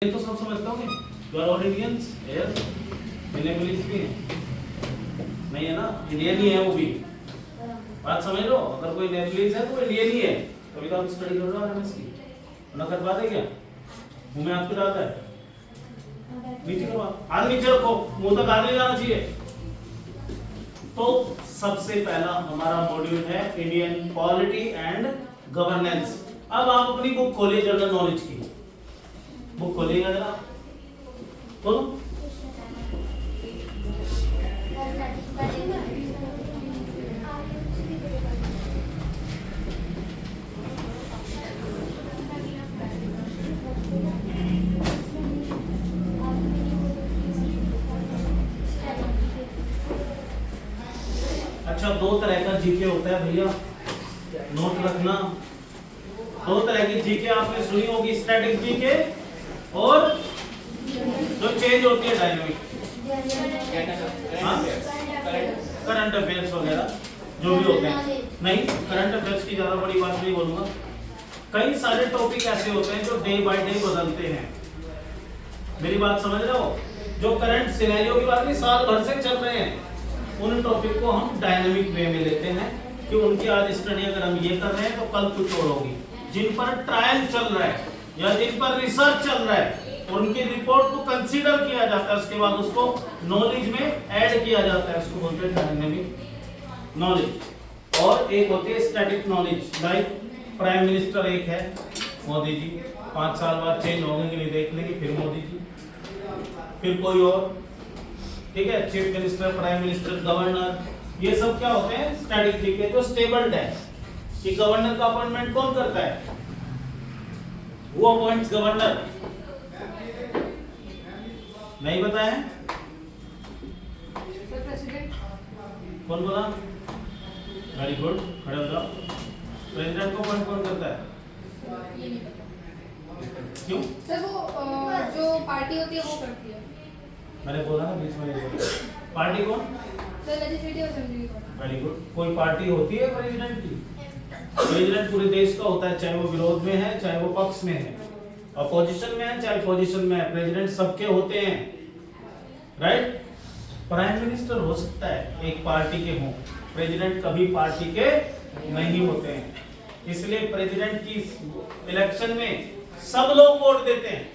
ये तो सब समझता हूँ you are all Indians yes मिनेबलिस्ट भी है नहीं है ना इंडियन ही है वो भी बात समझ लो अगर कोई नेबलिस्ट है तो इंडियन ही है कभी तो आप स्टडी कर रहे हो आरएमएस की ना कर पाते क्या मुंह में हाथ क्यों डालता है नीचे करो हाथ नीचे रखो मुंह तक हाथ नहीं जाना चाहिए। तो सबसे पहला हमारा मॉड्यूल है इंडियन पॉलिटी एंड गवर्नेंस। अब आप अपनी बुक खोलिए जनरल नॉलेज की बुक खोलिएगा जरा बोलो। अच्छा दो तरह का जीके होता है भैया नोट रखना। दो तरह की जीके आपने सुनी होगी स्टैटिक जीके और जो चेंज होती है डायनामिक करंट अफेयर्स वगैरह जो भी होते हैं। नहीं करंट अफेयर्स की ज्यादा बड़ी बात नहीं बोलूंगा। कई सारे टॉपिक ऐसे होते हैं जो डे बाय डे बदलते हैं। मेरी बात समझ रहे हो जो करंट सिनेरियो की बात नहीं साल भर से चल रहे हैं उन टॉपिक को हम डायनामिक वे में लेते हैं कि उनकी आज स्टडी अगर हम ये कर रहे हैं तो कल कुछ और होगी। जिन पर ट्रायल चल रहा है या जिन पर रिसर्च चल रहा है उनकी रिपोर्ट को कंसीडर किया जाता है उसके बाद उसको नॉलेज में ऐड किया जाता है उसको बोलते हैं डायनामिक नॉलेज। और एक होती है static knowledge like prime minister एक है मोदी जी 5 साल बाद चेंज होंगे कि नहीं देख लेंगे फिर मोदी जी फिर कोई और ठीक है chief minister prime minister governor ये सब क्या होते हैं स्टैटिक जीके जो स्टेबल्ड है कि गवर्नर का अपॉइंटमेंट कौन करता है वो अपॉइंट्स गवर्नर नहीं बताया कौन बोला वेरी गुड खड़े हो जाओ। प्रेसिडेंट को अपॉइंट कौन करता है क्यों सर वो जो पार्टी होती है वो करती है। मैंने बोला ना बीच में पार्टी कौन sir legislative assembly. Very good. कोई पार्टी होती है प्रेसिडेंट की प्रेसिडेंट पूरे देश का होता है चाहे वो विरोध में है चाहे वो पक्ष में है अपोजिशन में है चाहे पोजीशन में है प्रेसिडेंट सबके होते हैं राइट। प्राइम मिनिस्टर हो सकता है एक पार्टी के हों प्रेसिडेंट कभी पार्टी के नहीं होते हैं। इसलिए प्रेसिडेंट की इलेक्शन में सब लोग वोट देते हैं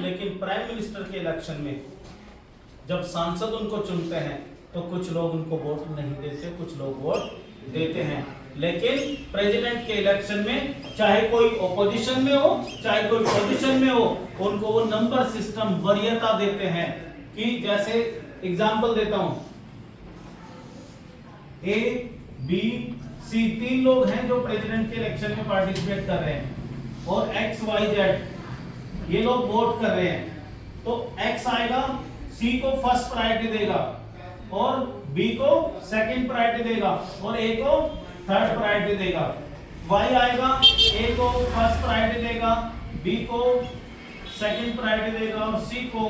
लेकिन प्राइम मिनिस्टर के इलेक्शन में जब सांसद उनको चुनते हैं तो कुछ लोग उनको वोट नहीं देते कुछ लोग वोट देते हैं। लेकिन प्रेसिडेंट के इलेक्शन में चाहे कोई ओपोजिशन में हो चाहे कोई पोजीशन में हो उनको वो नंबर सिस्टम वरीयता देते हैं कि जैसे एग्जांपल देता हूं ए बी सी 3 लोग हैं जो प्रेसिडेंट के इलेक्शन में पार्टिसिपेट कर रहे हैं और एक्स वाई जेड ये लोग वोट कर रहे हैं तो एक्स आएगा सी को फर्स्ट प्रायोरिटी देगा और बी को सेकंड प्रायोरिटी देगा और ए को थर्ड प्रायोरिटी देगा। वाई आएगा ए को फर्स्ट प्रायोरिटी देगा बी को सेकंड प्रायोरिटी देगा और सी को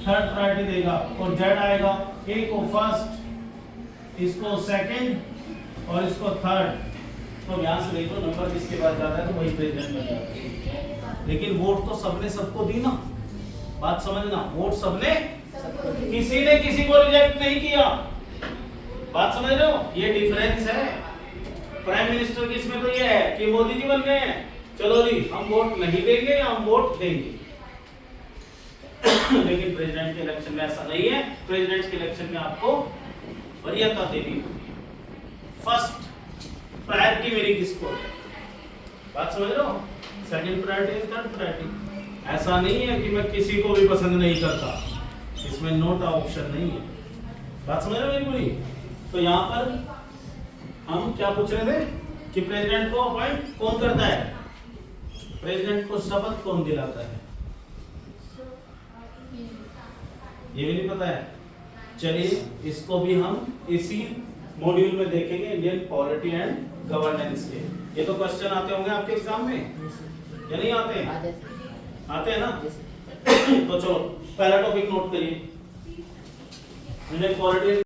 थर्ड प्रायोरिटी देगा और जेड आएगा ए को फर्स्ट इसको सेकंड और इसको थर्ड। तो यहां से देखो नंबर किसके पास जाता है तो वही प्रेसिडेंट बन जाता है। लेकिन वोट तो सबने सबको दी ना बात समझना वोट सबने किसी ने किसी को रिजेक्ट नहीं किया बात समझ रहे हो ये डिफरेंस है। प्राइम मिनिस्टर की इसमें तो ये है कि मोदी जी बन गए हैं चलो जी हम वोट नहीं देंगे या हम वोट देंगे लेकिन प्रेसिडेंट के इलेक्शन में ऐसा नहीं है। प्रेसिडेंट के इलेक्शन में आपको वरीयता देनी फर्स्ट प्रायोरिटी मेरी किसको बात समझ रहे हो सेकंड प्रायोरिटी थर्ड प्रायोरिटी। ऐसा नहीं है कि मैं किसी को भी पसंद नहीं करता इसमें नोट ऑप्शन नहीं है बात समझ रहे हो मेरी पूरी। तो यहाँ पर हम क्या पूछ रहे थे कि प्रेसिडेंट को अपॉइंट कौन करता है प्रेसिडेंट को शपथ कौन दिलाता है ये भी नहीं पता है। चलिए इसको भी हम इसी मॉड्यूल में देखेंगे इंडियन पॉलिटी एंड गवर्नेंस के। ये तो क्वेश्चन आते होंगे आपके एग्जाम में या नहीं आते हैं आते हैं ना तो चलो पहला टॉपिक नोट करिए इंडियन पॉलिटी